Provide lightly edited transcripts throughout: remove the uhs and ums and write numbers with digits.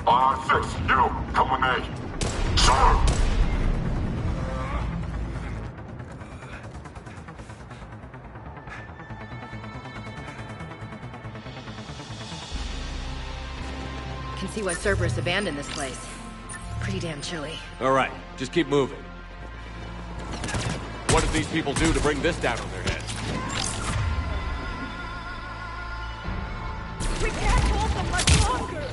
R6, you, come with me. Sir! Can see why Cerberus abandoned this place. Pretty damn chilly. All right, just keep moving. What did these people do to bring this down on their heads? We can't hold them much longer!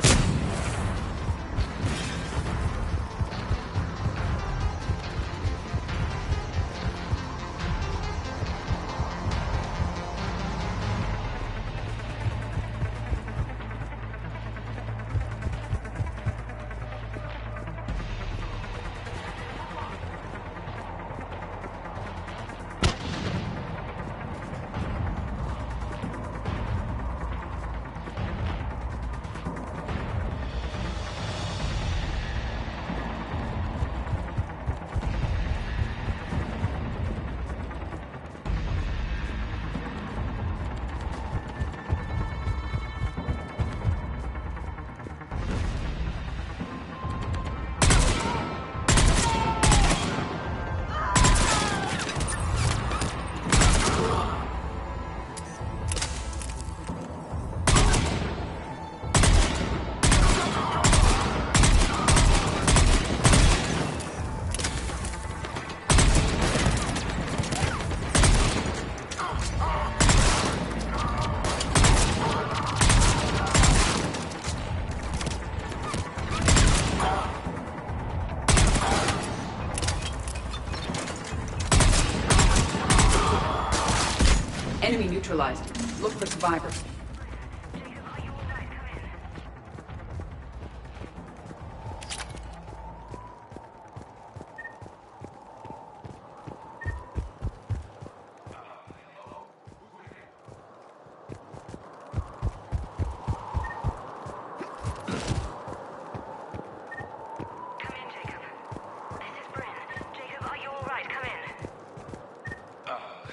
Enemy neutralized. Look for survivors.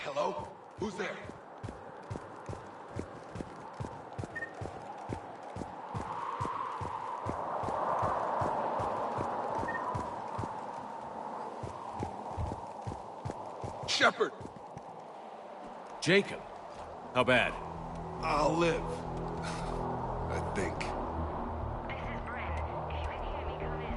Hello? Who's there? Shepard! Jacob. How bad? I'll live. I think. This is Bryn. If you can hear me, come in.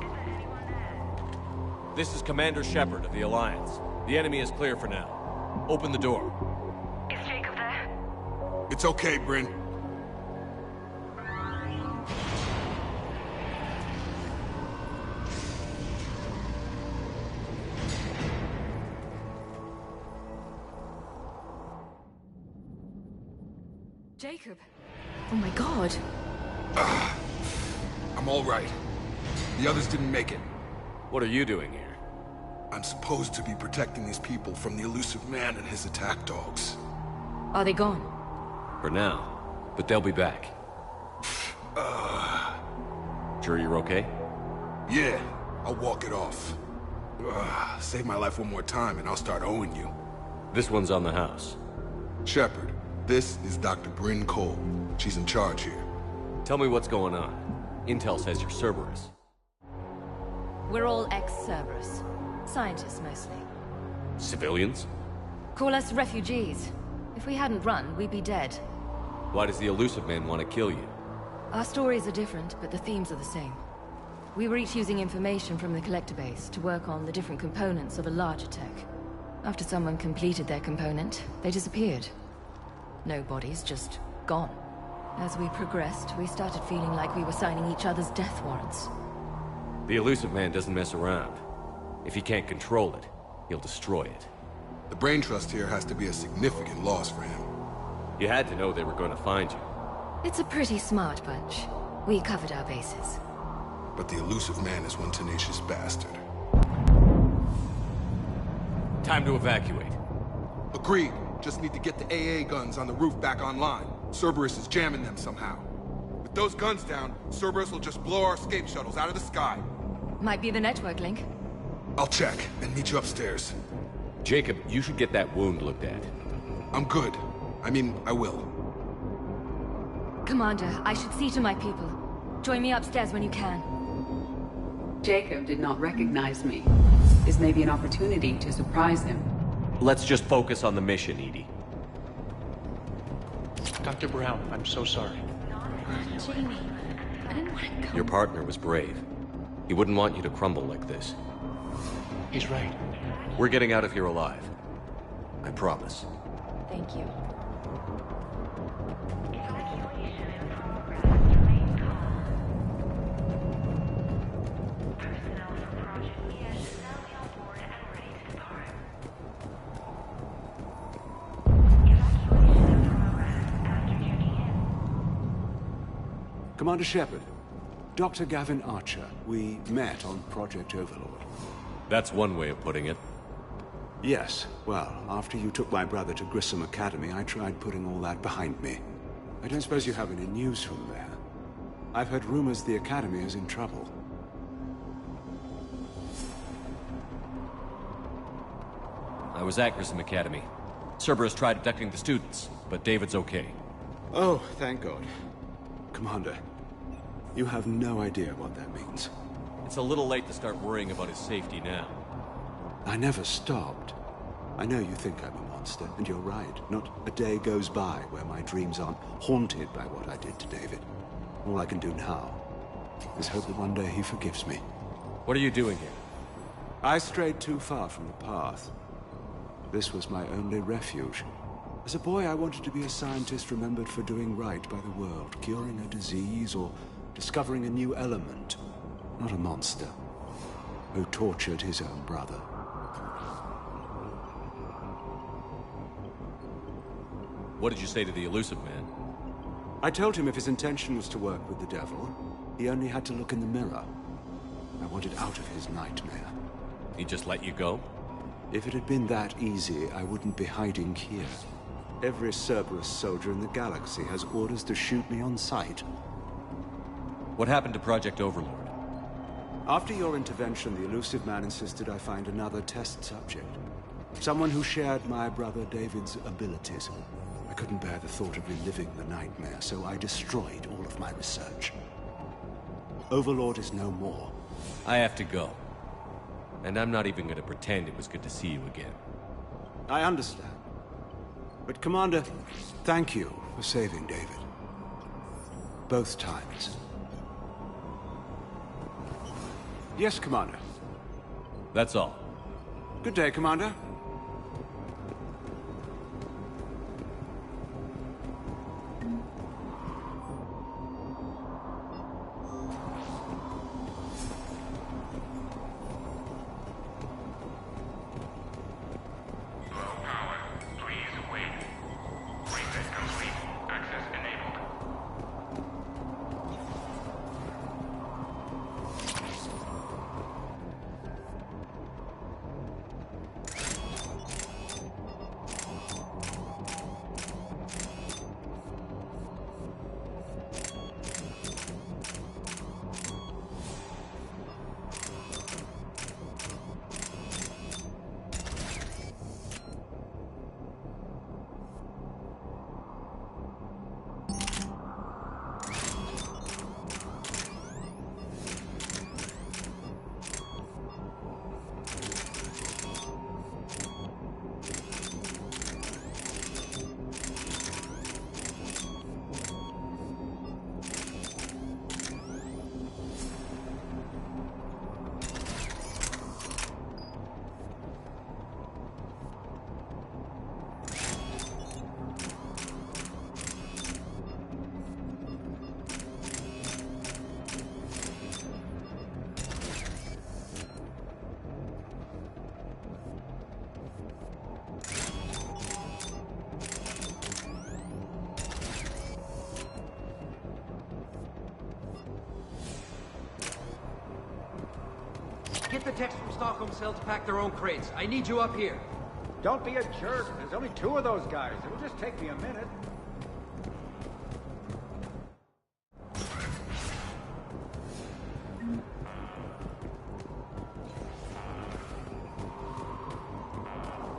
Is there anyone there? This is Commander Shepard of the Alliance. The enemy is clear for now. Open the door. Is Jacob there? It's okay, Bryn. Jacob! Oh my god. I'm all right. The others didn't make it. What are you doing here? I'm supposed to be protecting these people from the elusive man and his attack dogs. Are they gone? For now. But they'll be back. Sure you're okay? Yeah, I'll walk it off. Save my life one more time and I'll start owing you. This one's on the house. Shepard, this is Dr. Bryn Cole. She's in charge here. Tell me what's going on. Intel says you're Cerberus. We're all ex-Cerberus. Scientists, mostly. Civilians? Call us refugees. If we hadn't run, we'd be dead. Why does the elusive man want to kill you? Our stories are different, but the themes are the same. We were each using information from the Collector base to work on the different components of a larger tech. After someone completed their component, they disappeared. No bodies, just gone. As we progressed, we started feeling like we were signing each other's death warrants. The elusive man doesn't mess around. If he can't control it, he'll destroy it. The brain trust here has to be a significant loss for him. You had to know they were going to find you. It's a pretty smart bunch. We covered our bases. But the elusive man is one tenacious bastard. Time to evacuate. Agreed. Just need to get the AA guns on the roof back online. Cerberus is jamming them somehow. With those guns down, Cerberus will just blow our escape shuttles out of the sky. Might be the network link. I'll check and meet you upstairs. Jacob, you should get that wound looked at. I'm good. I mean, I will. Commander, I should see to my people. Join me upstairs when you can. Jacob did not recognize me. This may be an opportunity to surprise him. Let's just focus on the mission, EDI. Dr. Brown, I'm so sorry. Jamie, I didn't want to come. Your partner was brave. He wouldn't want you to crumble like this. He's right. We're getting out of here alive. I promise. Thank you. Evacuation in progress to main com. Personnel from Project Mia should now be on board and ready to depart. Evacuation in progress after checking in. Commander Shepard, Dr. Gavin Archer, we met on Project Overlord. That's one way of putting it. Yes, well, after you took my brother to Grissom Academy, I tried putting all that behind me. I don't suppose you have any news from there. I've heard rumors the Academy is in trouble. I was at Grissom Academy. Cerberus tried abducting the students, but David's okay. Oh, thank God. Commander, you have no idea what that means. It's a little late to start worrying about his safety now. I never stopped. I know you think I'm a monster, and you're right. Not a day goes by where my dreams aren't haunted by what I did to David. All I can do now is hope that one day he forgives me. What are you doing here? I strayed too far from the path. This was my only refuge. As a boy, I wanted to be a scientist remembered for doing right by the world, curing a disease or discovering a new element. Not a monster who tortured his own brother. What did you say to the Illusive Man? I told him if his intention was to work with the devil, he only had to look in the mirror. I wanted out of his nightmare. He just let you go? If it had been that easy, I wouldn't be hiding here. Every Cerberus soldier in the galaxy has orders to shoot me on sight. What happened to Project Overlord? After your intervention, the Illusive Man insisted I find another test subject. Someone who shared my brother David's abilities. I couldn't bear the thought of reliving the nightmare, so I destroyed all of my research. Overlord is no more. I have to go. And I'm not even gonna pretend it was good to see you again. I understand. But Commander, thank you for saving David. Both times. Yes, Commander. That's all. Good day, Commander. Get the techs from Stockholm Cell to pack their own crates. I need you up here. Don't be a jerk. There's only 2 of those guys. It'll just take me a minute.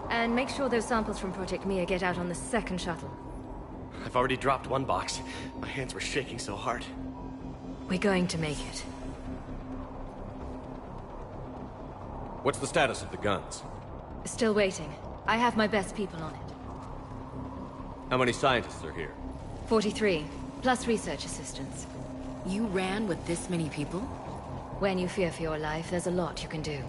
And make sure those samples from Project Mia get out on the second shuttle. I've already dropped one box. My hands were shaking so hard. We're going to make it. What's the status of the guns? Still waiting. I have my best people on it. How many scientists are here? 43, plus research assistants. You ran with this many people? When you fear for your life, there's a lot you can do.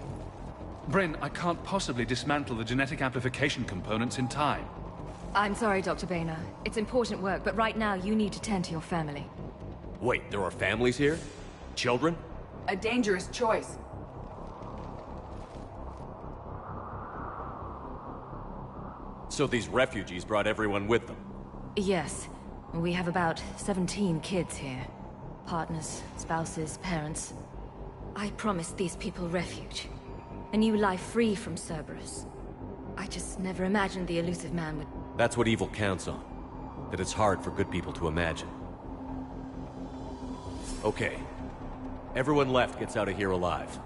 Bryn, I can't possibly dismantle the genetic amplification components in time. I'm sorry, Dr. Boehner. It's important work, but right now you need to tend to your family. Wait, there are families here? Children? A dangerous choice. So these refugees brought everyone with them? Yes. We have about 17 kids here. Partners, spouses, parents. I promised these people refuge. A new life free from Cerberus. I just never imagined the elusive man would... That's what evil counts on. That it's hard for good people to imagine. Okay. Everyone left gets out of here alive.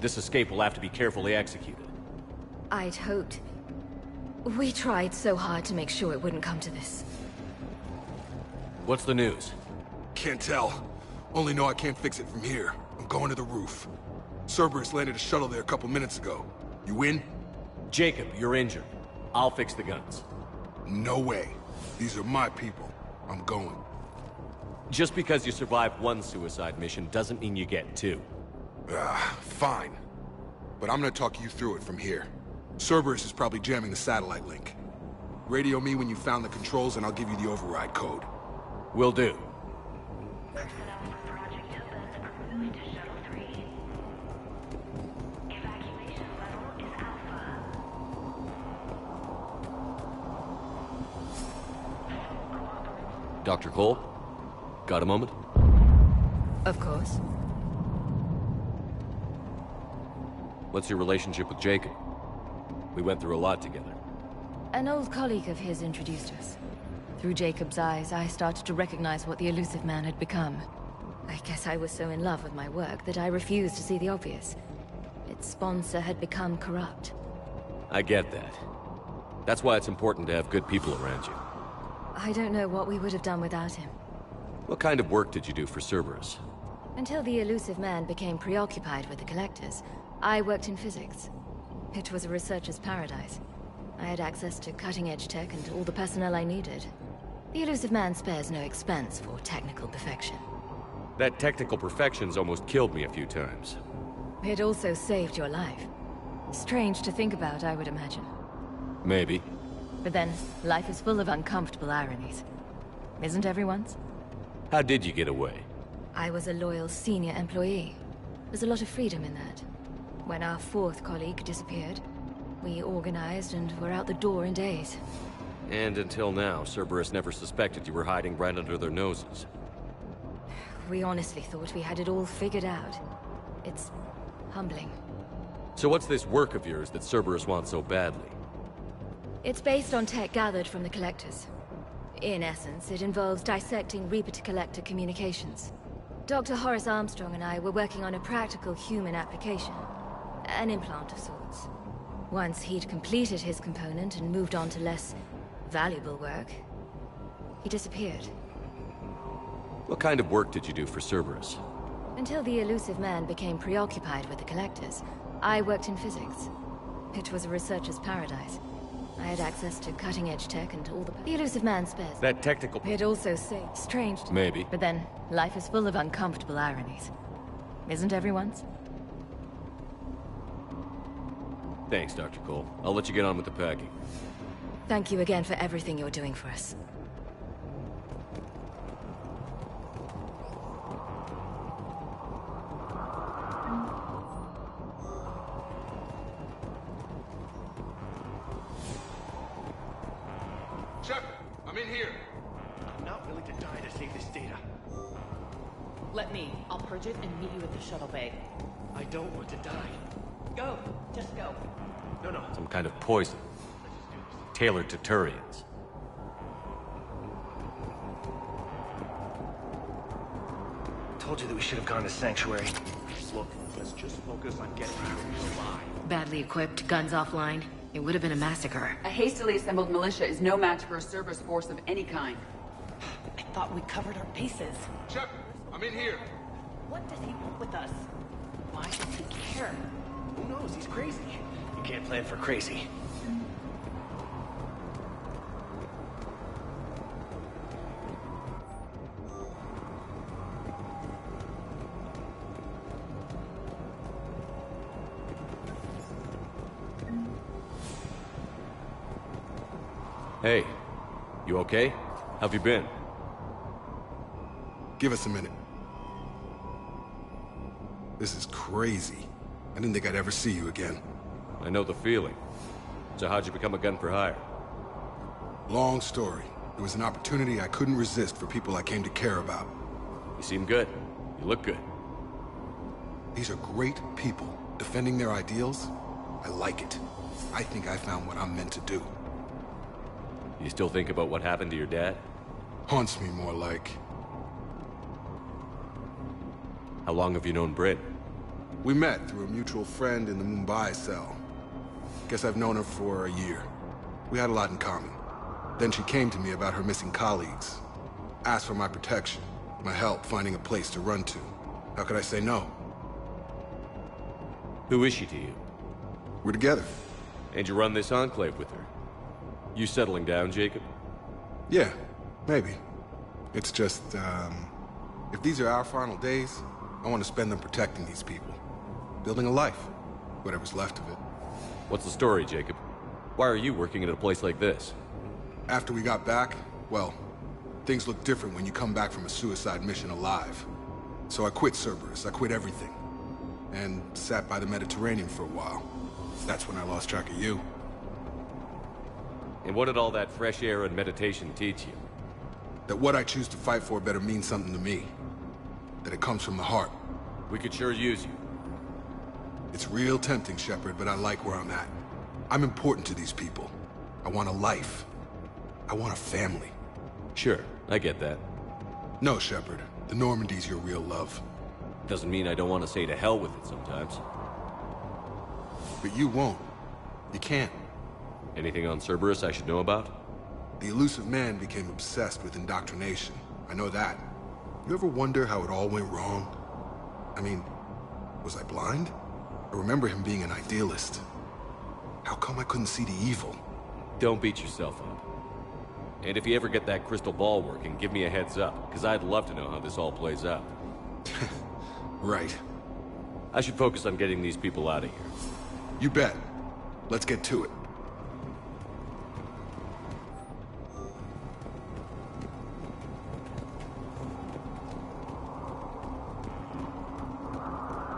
This escape will have to be carefully executed. I'd hoped. We tried so hard to make sure it wouldn't come to this. What's the news? Can't tell. Only know I can't fix it from here. I'm going to the roof. Cerberus landed a shuttle there a couple minutes ago. You in? Jacob, you're injured. I'll fix the guns. No way. These are my people. I'm going. Just because you survived one suicide mission doesn't mean you get two. Fine. But I'm gonna talk you through it from here. Cerberus is probably jamming the satellite link. Radio me when you found the controls and I'll give you the override code. Will do. Personnel from Project Tobin are moved to Shuttle 3. Evacuation level is Alpha. Dr. Cole? Got a moment? Of course. What's your relationship with Jacob? We went through a lot together. An old colleague of his introduced us. Through Jacob's eyes, I started to recognize what the elusive man had become. I guess I was so in love with my work that I refused to see the obvious. Its sponsor had become corrupt. I get that. That's why it's important to have good people around you. I don't know what we would have done without him. What kind of work did you do for Cerberus? Until the elusive man became preoccupied with the Collectors, I worked in physics. It was a researcher's paradise. I had access to cutting-edge tech and all the personnel I needed. The elusive man spares no expense for technical perfection. That technical perfection's almost killed me a few times. It also saved your life. Strange to think about, I would imagine. Maybe. But then, life is full of uncomfortable ironies. Isn't everyone's? How did you get away? I was a loyal senior employee. There's a lot of freedom in that. When our fourth colleague disappeared, we organized and were out the door in days. And until now, Cerberus never suspected you were hiding right under their noses. We honestly thought we had it all figured out. It's humbling. So what's this work of yours that Cerberus wants so badly? It's based on tech gathered from the Collectors. In essence, it involves dissecting Reaper-to-Collector communications. Dr. Horace Armstrong and I were working on a practical human application. An implant of sorts. Once he'd completed his component and moved on to less valuable work, he disappeared. What kind of work did you do for Cerberus? Until the elusive man became preoccupied with the Collectors, I worked in physics. It was a researcher's paradise. I had access to cutting-edge tech and all the elusive man spares. That technical... It also saved. Strange. Maybe. But then, life is full of uncomfortable ironies. Isn't everyone's? Thanks, Dr. Cole. I'll let you get on with the packing. Thank you again for everything you're doing for us. Shepard, I'm in here. I'm not willing to die to save this data. Let me. I'll purge it and meet you at the shuttle bay. I don't want to die. Go. Just go. No. Some kind of poison. Tailored to Turians. Told you that we should have gone to Sanctuary. Look, let's just focus on getting out of here alive. Badly equipped, guns offline. It would have been a massacre. A hastily assembled militia is no match for a Cerberus force of any kind. I thought we covered our bases. Shepard, I'm in here. What does he want with us? Why does he care? Who knows? He's crazy. You can't plan for crazy. Hey, you okay? How've you been? Give us a minute. This is crazy. I didn't think I'd ever see you again. I know the feeling. So how'd you become a gun for hire? Long story. It was an opportunity I couldn't resist for people I came to care about. You seem good. You look good. These are great people. Defending their ideals, I like it. I think I found what I'm meant to do. You still think about what happened to your dad? Haunts me more like. How long have you known Britt? We met through a mutual friend in the Mumbai cell. Guess I've known her for a year. We had a lot in common. Then she came to me about her missing colleagues. Asked for my protection, my help finding a place to run to. How could I say no? Who is she to you? We're together. And you run this enclave with her? You settling down, Jacob? Yeah, maybe. It's just, if these are our final days, I want to spend them protecting these people. Building a life. Whatever's left of it. What's the story, Jacob? Why are you working at a place like this? After we got back, well, things look different when you come back from a suicide mission alive. So I quit Cerberus, I quit everything. And sat by the Mediterranean for a while. That's when I lost track of you. And what did all that fresh air and meditation teach you? That what I choose to fight for better mean something to me. That it comes from the heart. We could sure use you. It's real tempting, Shepard, but I like where I'm at. I'm important to these people. I want a life. I want a family. Sure, I get that. No, Shepard. The Normandy's your real love. Doesn't mean I don't want to say to hell with it sometimes. But you won't. You can't. Anything on Cerberus I should know about? The Illusive Man became obsessed with indoctrination. I know that. You ever wonder how it all went wrong? I mean, was I blind? I remember him being an idealist. How come I couldn't see the evil? Don't beat yourself up. And if you ever get that crystal ball working, give me a heads up, because I'd love to know how this all plays out. Right. I should focus on getting these people out of here. You bet. Let's get to it.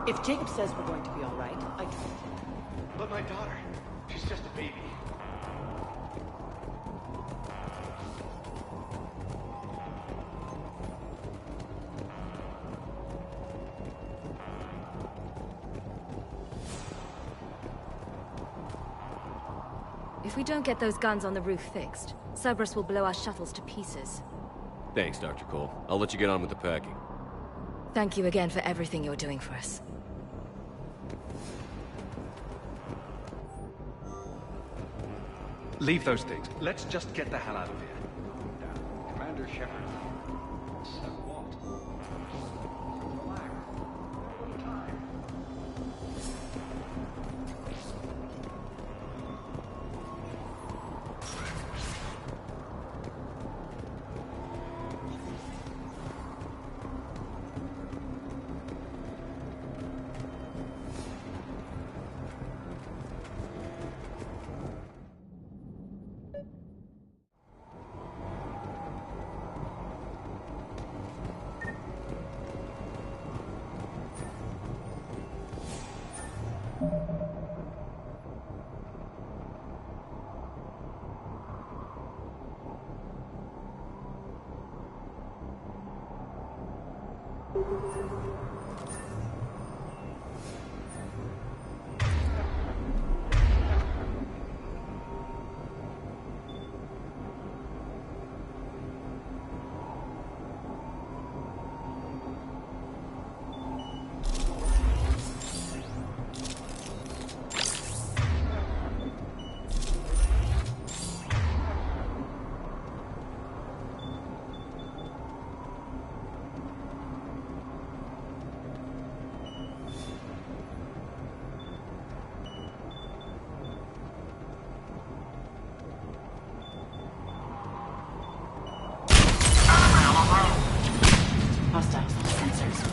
If Jacob says we're going to be all right, I trust him. But my daughter, she's just a baby. If we don't get those guns on the roof fixed, Cerberus will blow our shuttles to pieces. Thanks, Dr. Cole. I'll let you get on with the packing. Thank you again for everything you're doing for us. Leave those things. Let's just get the hell out of here. Commander Shepard. So what? Relax. Time. Hostiles. Sensors.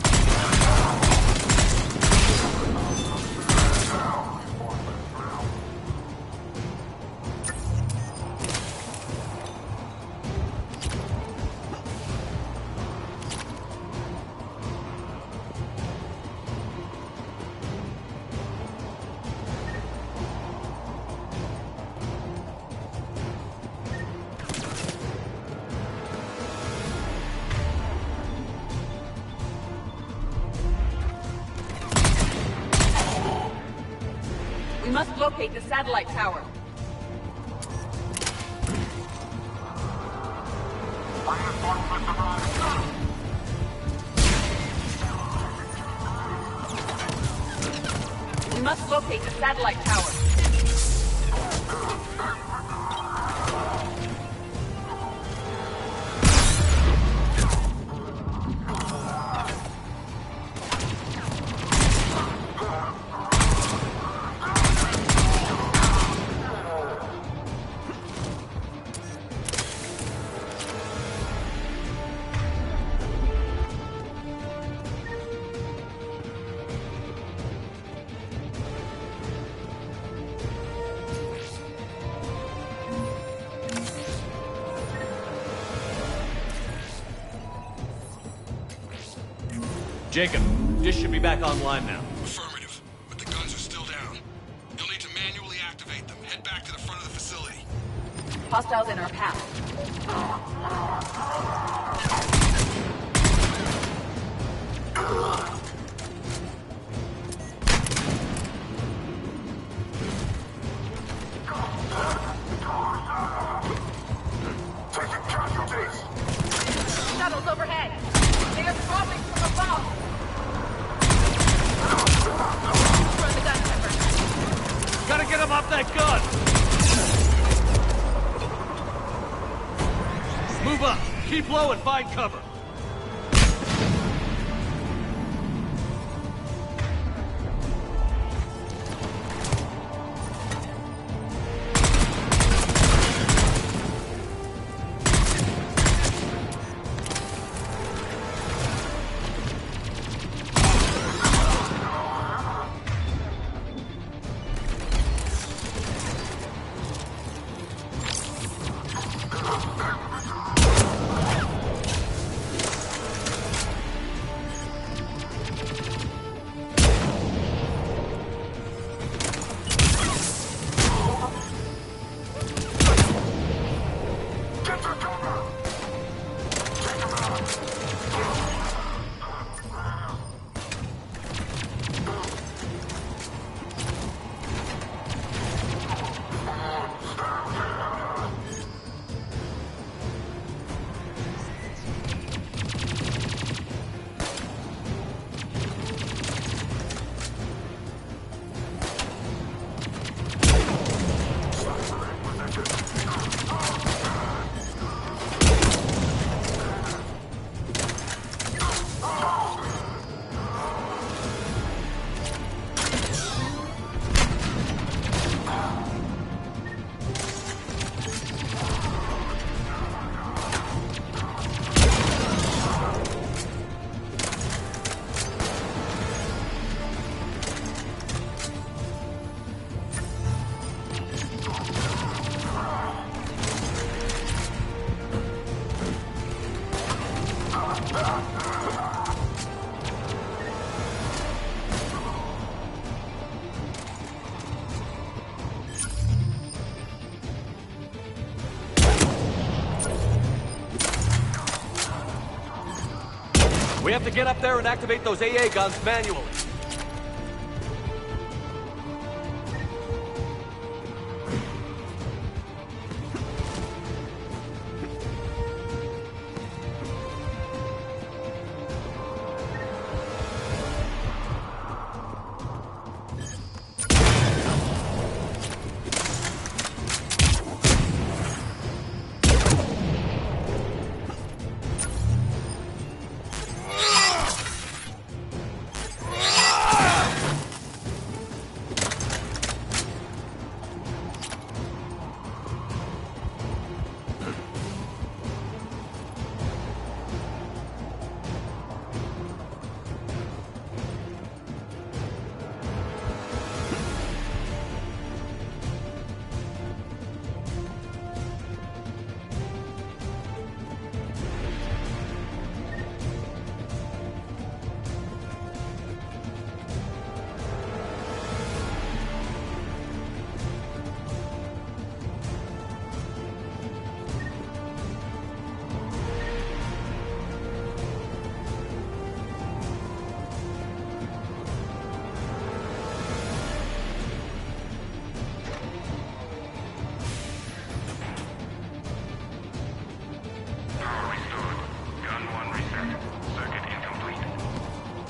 We must locate the satellite tower. We must locate the satellite tower. Jacob, dish should be back online now. Affirmative, but the guns are still down. You'll need to manually activate them. Head back to the front of the facility. Hostiles in our path. Taking casualties. Shuttles overhead. They are dropping from above. Run the gun cover. Gotta get him off that gun! Move up! Keep low and find cover! We have to get up there and activate those AA guns manually.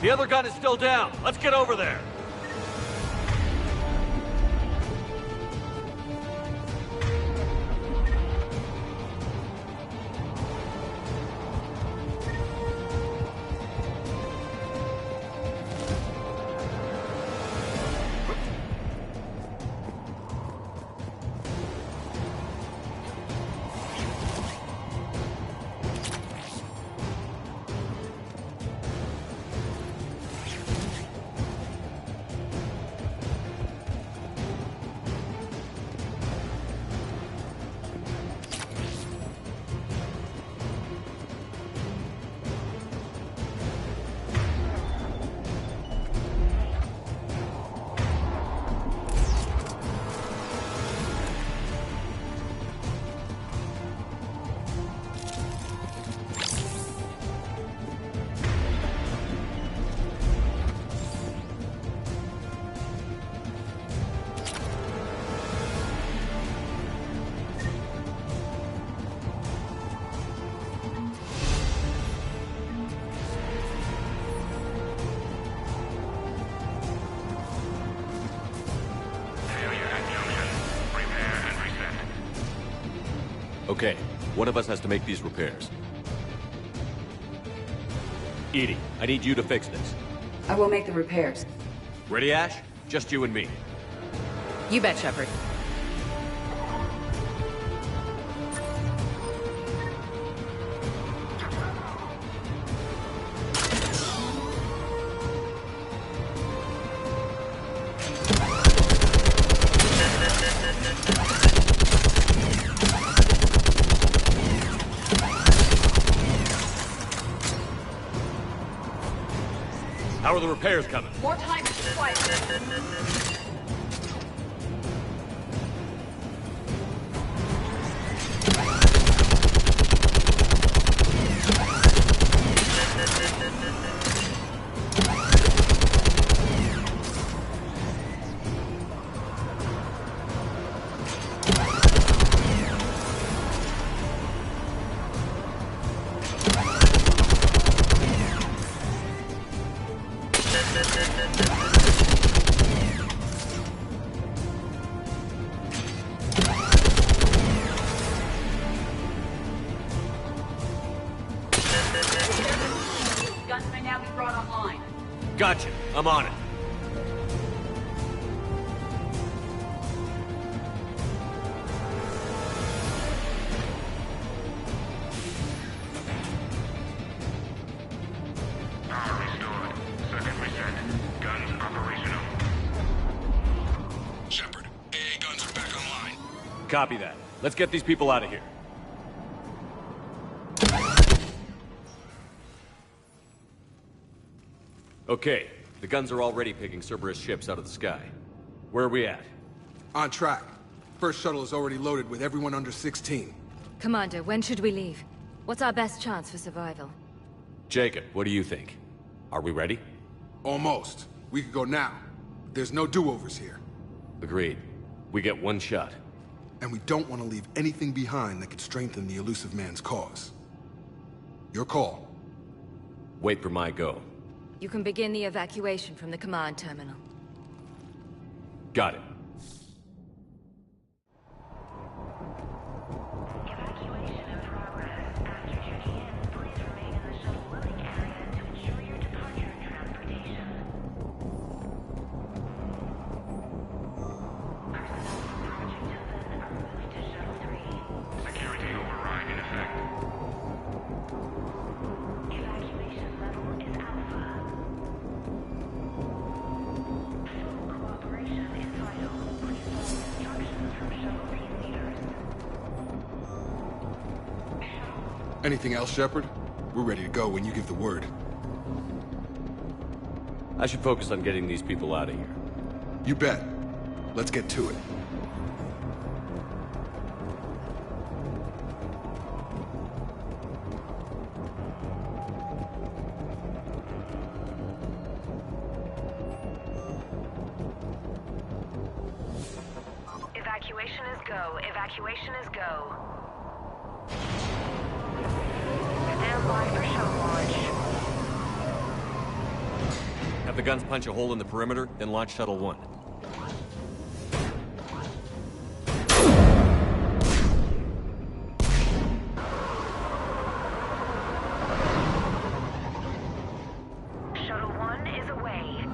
The other gun is still down. Let's get over there. Okay, one of us has to make these repairs. EDI, I need you to fix this. I will make the repairs. Ready, Ash? Just you and me. You bet, Shepard. How are the repairs coming? More time is required. Guns may now be brought online. Gotcha. I'm on it. Power restored. Circuit reset. Guns operational. Shepard, AA guns are back online. Copy that. Let's get these people out of here. Okay, the guns are already picking Cerberus ships out of the sky. Where are we at? On track. First shuttle is already loaded with everyone under 16. Commander, when should we leave? What's our best chance for survival? Jacob, what do you think? Are we ready? Almost. We could go now. But there's no do-overs here. Agreed. We get one shot. And we don't want to leave anything behind that could strengthen the Illusive Man's cause. Your call. Wait for my go. You can begin the evacuation from the command terminal. Got it. Evacuation in progress. After checking in, please remain in the shuttle loading area to ensure your departure and transportation. Personnel from Project 7 are moved to Shuttle 3. Security override in effect. Evacuation level is Alpha. Full cooperation is vital. Please follow instructions from Shuttle team leaders. Anything else, Shepard? We're ready to go when you give the word. I should focus on getting these people out of here. You bet. Let's get to it. Evacuation is go. Evacuation is go. Stand by for shuttle launch. Have the guns punch a hole in the perimeter, then launch Shuttle 1. Shuttle 1 is away.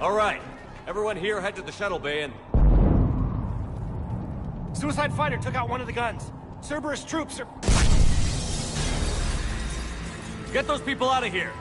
All right. Everyone here head to the shuttle bay and... Suicide fighter took out one of the guns. Cerberus troops are... Get those people out of here!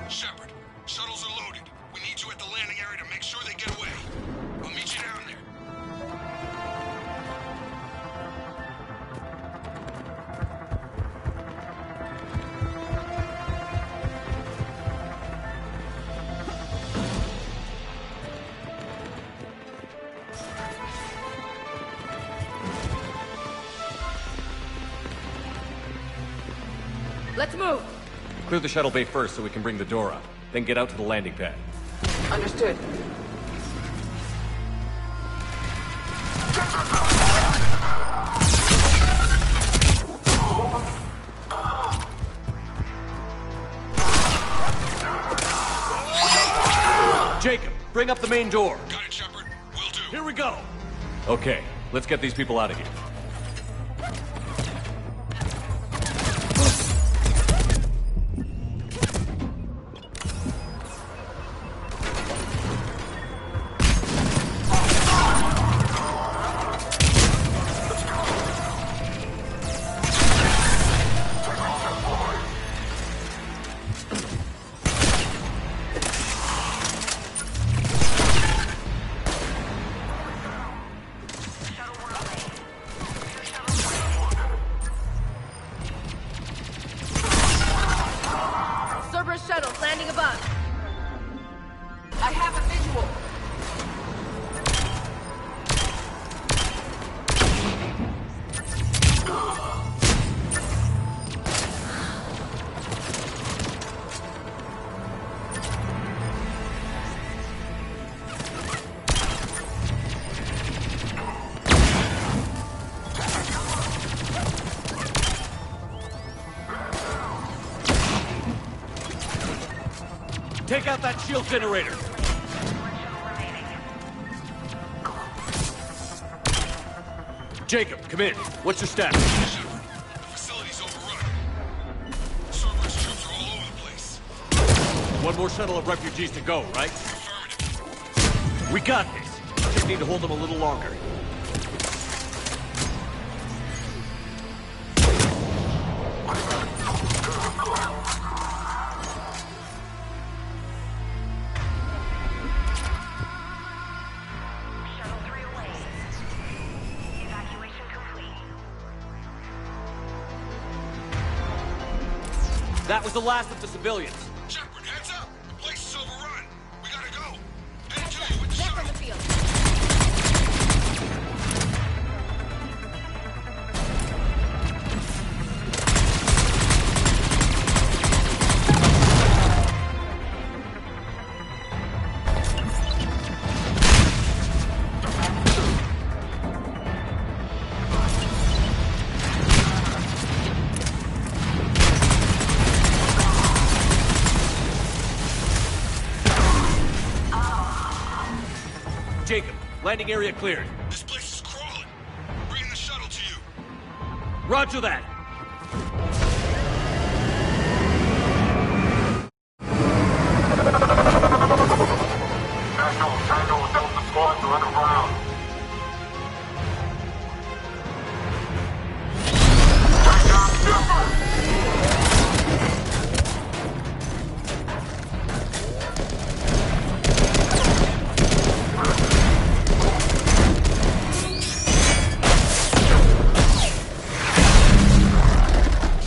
Shepard, shuttles are loaded. We need you at the landing area to make sure they get away. I'll meet you down there. Let's move! Clear the shuttle bay first so we can bring the door up. Then get out to the landing pad. Understood. Jacob, bring up the main door. Got it, Shepard. Will do. Here we go. Okay, let's get these people out of here. Cerberus shuttles landing above. I have a visual. Take out that shield generator. Jacob, come in. What's your status? Shepard, facility's overrun. Cerberus troops are all over the place. One more shuttle of refugees to go, right? Affirmative. We got this. Just need to hold them a little longer. Shuttle 3 away. Evacuation complete. That was the last of the civilians. Shepard, heads up! The place is overrun. We gotta go. Heading to you with the shuttle. On the field. Jacob, landing area cleared. This place is crawling. Bringing the shuttle to you. Roger that. National Tango Delta squads are underground. Take down Shepard!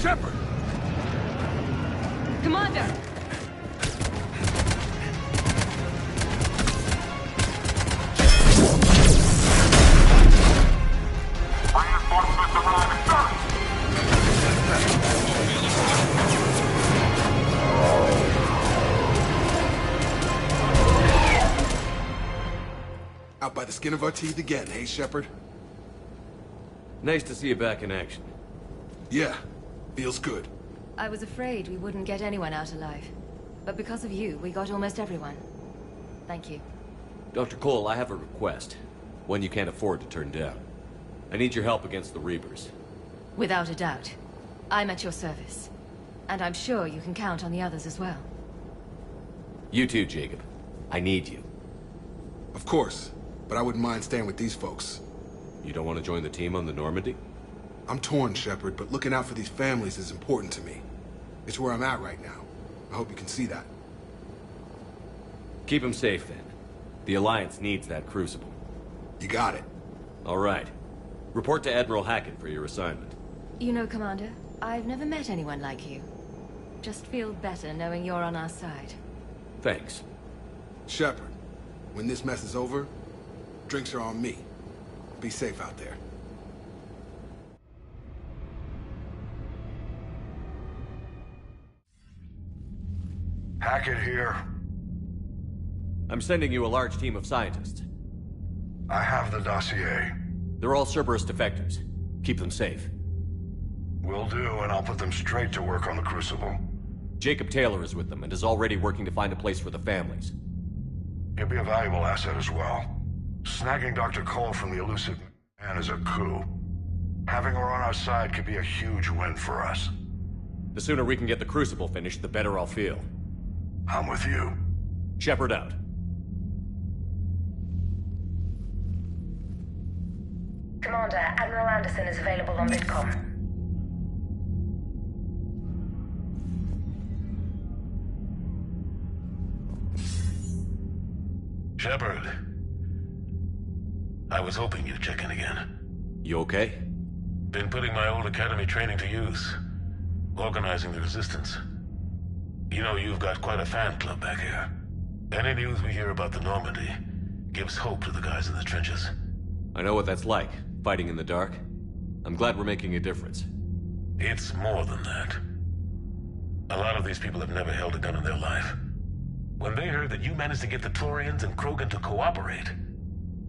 Shepard! Commander! skin of our teeth again, hey, Shepard? Nice to see you back in action. Yeah, feels good. I was afraid we wouldn't get anyone out alive. But because of you, we got almost everyone. Thank you. Dr. Cole, I have a request. One you can't afford to turn down. I need your help against the Reapers. Without a doubt. I'm at your service. And I'm sure you can count on the others as well. You too, Jacob. I need you. Of course, but I wouldn't mind staying with these folks. You don't want to join the team on the Normandy? I'm torn, Shepard, but looking out for these families is important to me. It's where I'm at right now. I hope you can see that. Keep them safe, then. The Alliance needs that Crucible. You got it. All right. Report to Admiral Hackett for your assignment. You know, Commander, I've never met anyone like you. Just feel better knowing you're on our side. Thanks. Shepard, when this mess is over, drinks are on me. Be safe out there. Hackett here. I'm sending you a large team of scientists. I have the dossier. They're all Cerberus defectors. Keep them safe. Will do, and I'll put them straight to work on the Crucible. Jacob Taylor is with them and is already working to find a place for the families. He'll be a valuable asset as well. Snagging Dr. Cole from the elusive man is a coup. Having her on our side could be a huge win for us. The sooner we can get the Crucible finished, the better I'll feel. I'm with you. Shepard out. Commander, Admiral Anderson is available on Midcom. Shepard. I was hoping you'd check in again. You okay? Been putting my old academy training to use. Organizing the resistance. You know, you've got quite a fan club back here. Any news we hear about the Normandy gives hope to the guys in the trenches. I know what that's like, fighting in the dark. I'm glad we're making a difference. It's more than that. A lot of these people have never held a gun in their life. When they heard that you managed to get the Turians and Krogan to cooperate,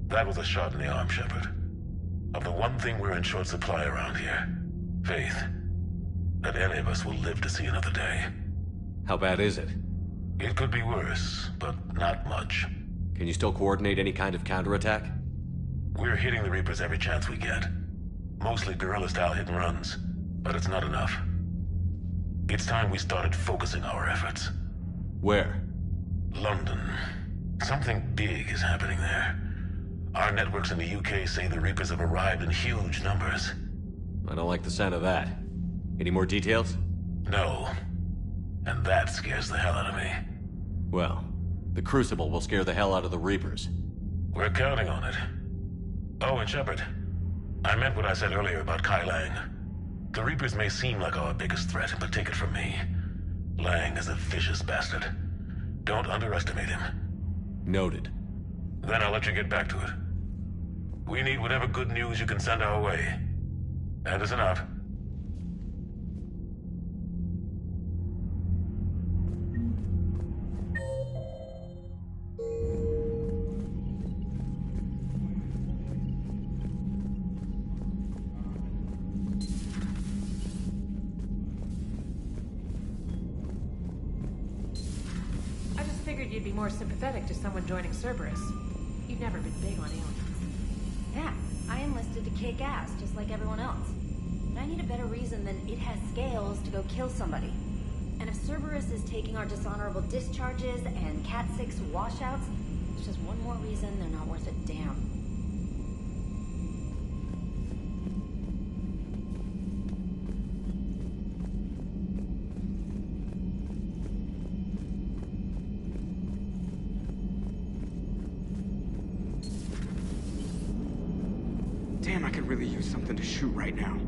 that was a shot in the arm, Shepard. Of the one thing we're in short supply around here, faith. That any of us will live to see another day. How bad is it? It could be worse, but not much. Can you still coordinate any kind of counterattack? We're hitting the Reapers every chance we get. Mostly guerrilla-style hit-and-runs, but it's not enough. It's time we started focusing our efforts. Where? London. Something big is happening there. Our networks in the UK say the Reapers have arrived in huge numbers. I don't like the sound of that. Any more details? No. And that scares the hell out of me. Well, the Crucible will scare the hell out of the Reapers. We're counting on it. Oh, and Shepard, I meant what I said earlier about Kai Lang. The Reapers may seem like our biggest threat, but take it from me. Lang is a vicious bastard. Don't underestimate him. Noted. Then I'll let you get back to it. We need whatever good news you can send our way. And it's enough. You'd be more sympathetic to someone joining Cerberus. You've never been big on alien. Yeah, I enlisted to kick ass, just like everyone else. But I need a better reason than it has scales to go kill somebody. And if Cerberus is taking our dishonorable discharges and Cat 6 washouts, it's just one more reason they're not worth a damn. Damn, I could really use something to shoot right now.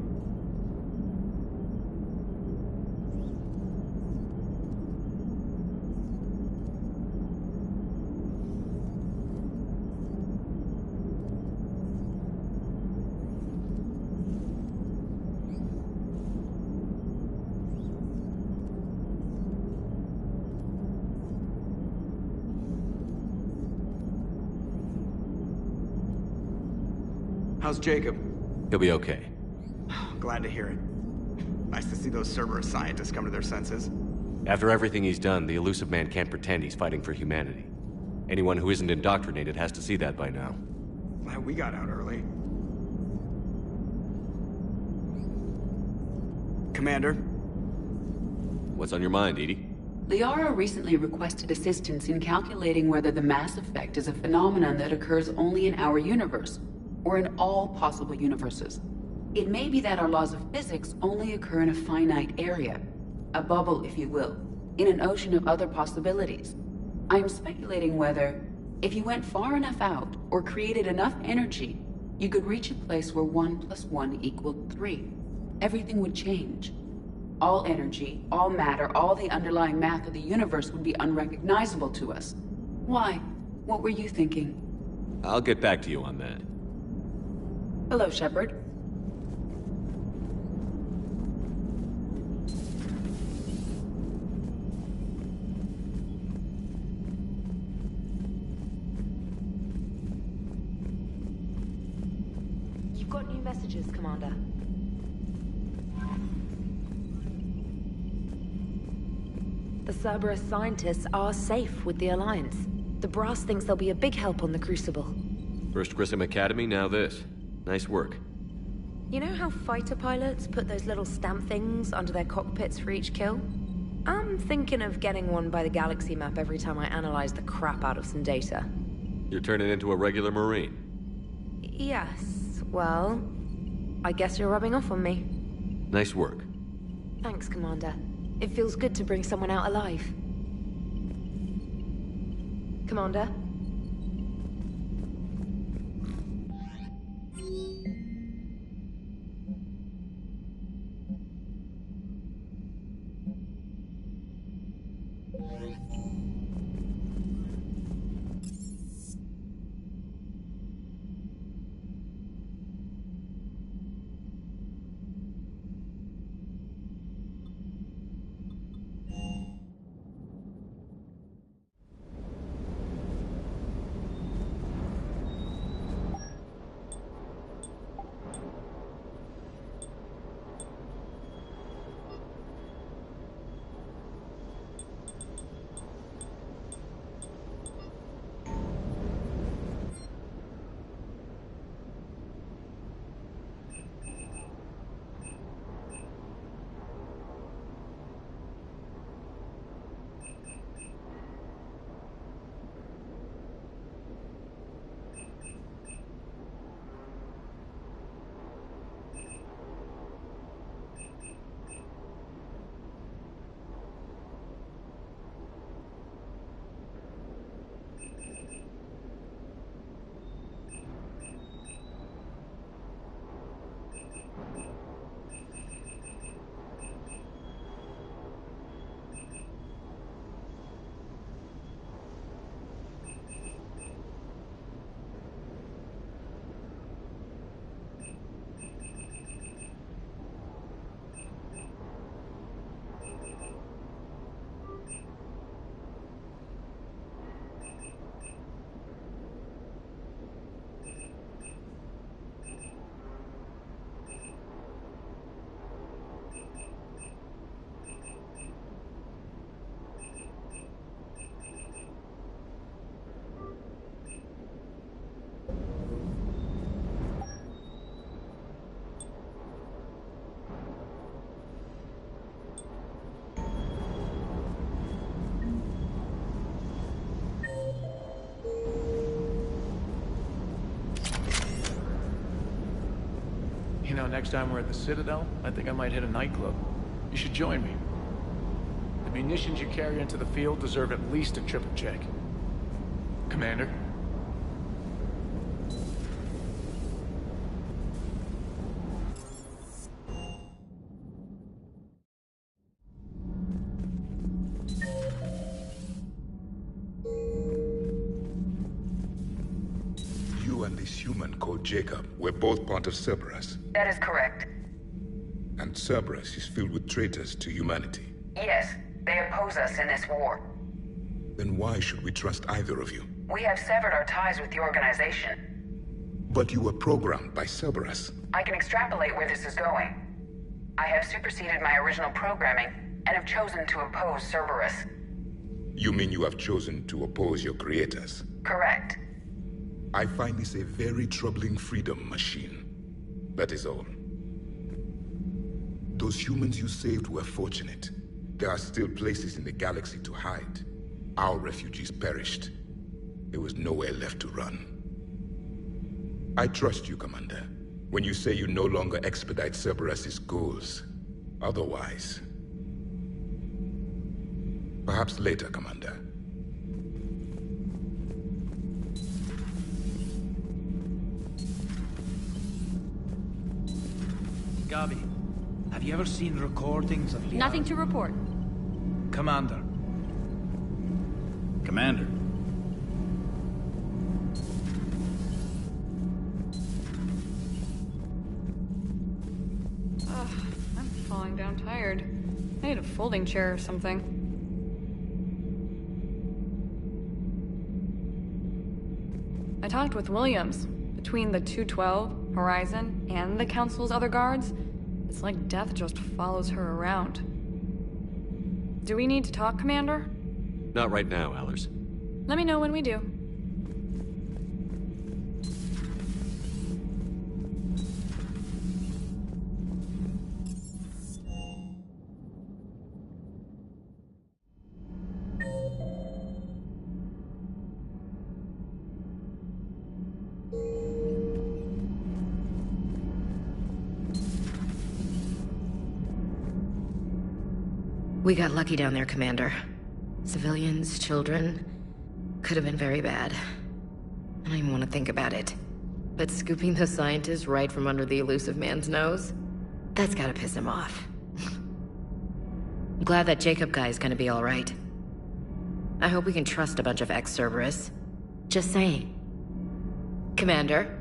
How's Jacob? He'll be okay. Glad to hear it. Nice to see those Cerberus scientists come to their senses. After everything he's done, the Illusive Man can't pretend he's fighting for humanity. Anyone who isn't indoctrinated has to see that by now. Glad we got out early. Commander? What's on your mind, EDI? Liara recently requested assistance in calculating whether the mass effect is a phenomenon that occurs only in our universe, or in all possible universes. It may be that our laws of physics only occur in a finite area, a bubble, if you will, in an ocean of other possibilities. I am speculating whether, if you went far enough out, or created enough energy, you could reach a place where 1 + 1 = 3. Everything would change. All energy, all matter, all the underlying math of the universe would be unrecognizable to us. Why? What were you thinking? I'll get back to you on that. Hello, Shepard. You've got new messages, Commander. The Cerberus scientists are safe with the Alliance. The Brass thinks they'll be a big help on the Crucible. First Grissom Academy, now this. Nice work. You know how fighter pilots put those little stamp things under their cockpits for each kill? I'm thinking of getting one by the galaxy map every time I analyze the crap out of some data. You're turning into a regular Marine. Yes, well, I guess you're rubbing off on me. Nice work. Thanks, Commander. It feels good to bring someone out alive. Commander? You know, next time we're at the Citadel, I think I might hit a nightclub. You should join me. The munitions you carry into the field deserve at least a triple check. Commander? You and this human called Jacob were both part of Cerberus. That is correct. And Cerberus is filled with traitors to humanity. Yes, they oppose us in this war. Then why should we trust either of you? We have severed our ties with the organization. But you were programmed by Cerberus. I can extrapolate where this is going. I have superseded my original programming and have chosen to oppose Cerberus. You mean you have chosen to oppose your creators? Correct. I find this a very troubling freedom machine. That is all. Those humans you saved were fortunate. There are still places in the galaxy to hide. Our refugees perished. There was nowhere left to run. I trust you, Commander, when you say you no longer expedite Cerberus's goals. Otherwise... Perhaps later, Commander. Gabi, have you ever seen recordings of Liara? Nothing to report. Commander. Commander. Ugh, I'm falling down tired. I need a folding chair or something. I talked with Williams. Between the 212, Horizon, and the Council's other guards, it's like death just follows her around. Do we need to talk, Commander? Not right now, Allers. Let me know when we do. We got lucky down there, Commander. Civilians, children... could have been very bad. I don't even want to think about it. But scooping the scientists right from under the elusive man's nose? That's gotta piss him off. I'm glad that Jacob guy is gonna be alright. I hope we can trust a bunch of ex-Cerberus. Just saying. Commander?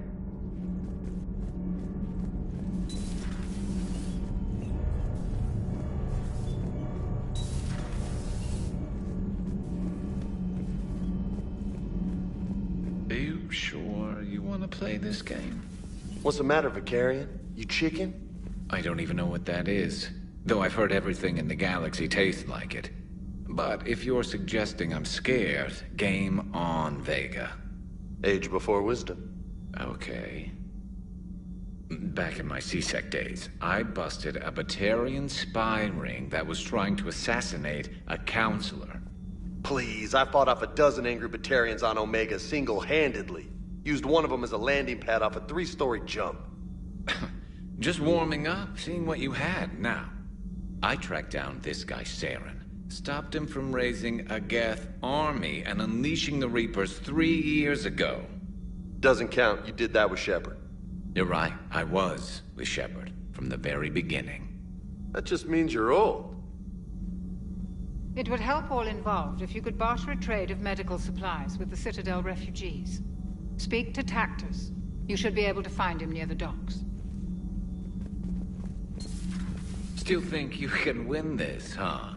Sure you want to play this game? What's the matter, Vicarian? You chicken? I don't even know what that is. Though I've heard everything in the galaxy tastes like it. But if you're suggesting I'm scared, game on, Vega. Age before wisdom. Okay. Back in my C-Sec days, I busted a Batarian spy ring that was trying to assassinate a counselor. Please, I fought off a dozen angry Batarians on Omega single-handedly. Used one of them as a landing pad off a 3-story jump. Just warming up, seeing what you had. Now, I tracked down this guy, Saren. Stopped him from raising a Geth army and unleashing the Reapers 3 years ago. Doesn't count. You did that with Shepard. You're right. I was with Shepard from the very beginning. That just means you're old. It would help all involved if you could barter a trade of medical supplies with the Citadel refugees. Speak to Tactus. You should be able to find him near the docks. Still think you can win this, huh?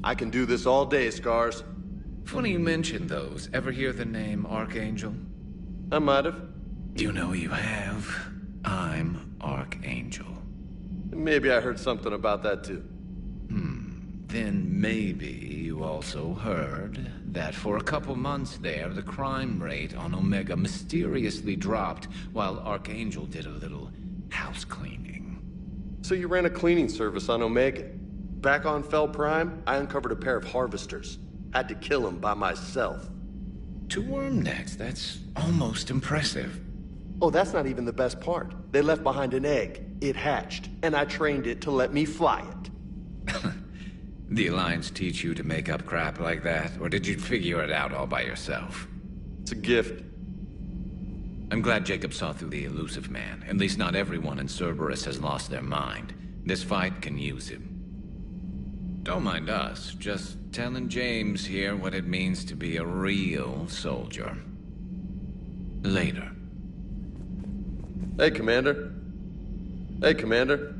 I can do this all day, Scars. Funny you mentioned those. Ever hear the name Archangel? I might have. You know you have. I'm Archangel. Maybe I heard something about that too. Then maybe you also heard that for a couple months there, the crime rate on Omega mysteriously dropped while Archangel did a little house cleaning. So you ran a cleaning service on Omega. Back on Fel Prime, I uncovered a pair of harvesters. Had to kill them by myself. 2 worm necks, that's almost impressive. Oh, that's not even the best part. They left behind an egg. It hatched, and I trained it to let me fly it. The Alliance teach you to make up crap like that, or did you figure it out all by yourself? It's a gift. I'm glad Jacob saw through the elusive man. At least not everyone in Cerberus has lost their mind. This fight can use him. Don't mind us, just telling James here what it means to be a real soldier. Later. Hey, Commander. Hey, Commander.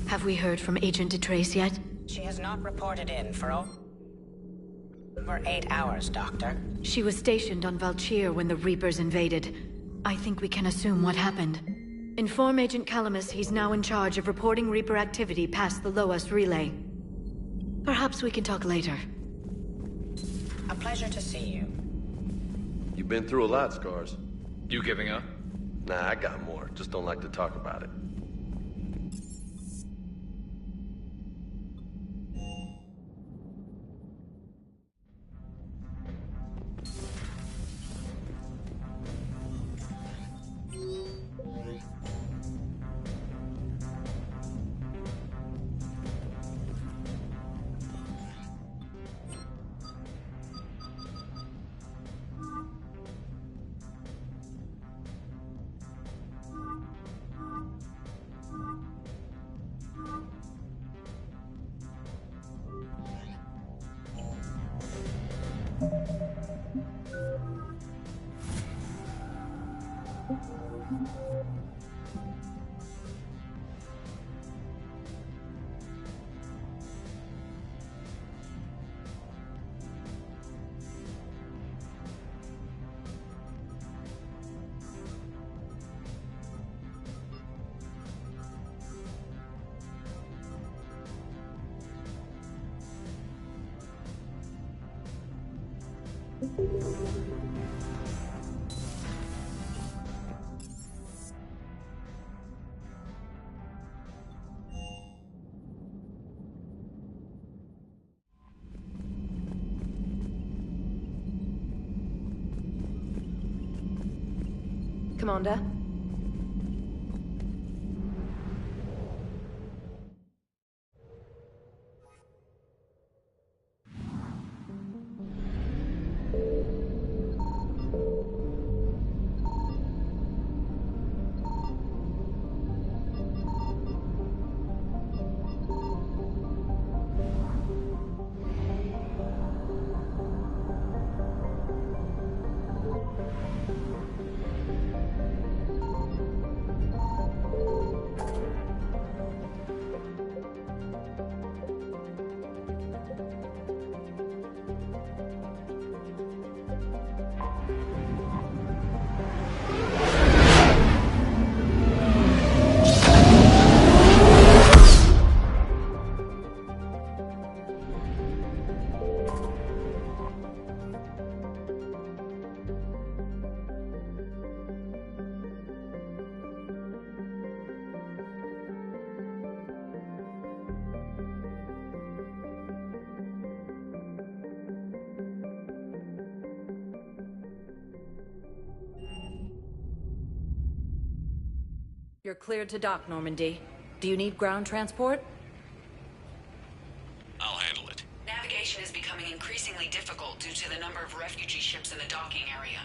Have we heard from Agent DeTrace yet? She has not reported in for all... For 8 hours, Doctor. She was stationed on Valchir when the Reapers invaded. I think we can assume what happened. Inform Agent Calamus he's now in charge of reporting Reaper activity past the Loas relay. Perhaps we can talk later. A pleasure to see you. You've been through a lot, Scars. You giving up? Nah, I got more. Just don't like to talk about it. Commander? You're cleared to dock, Normandy. Do you need ground transport? I'll handle it. Navigation is becoming increasingly difficult due to the number of refugee ships in the docking area.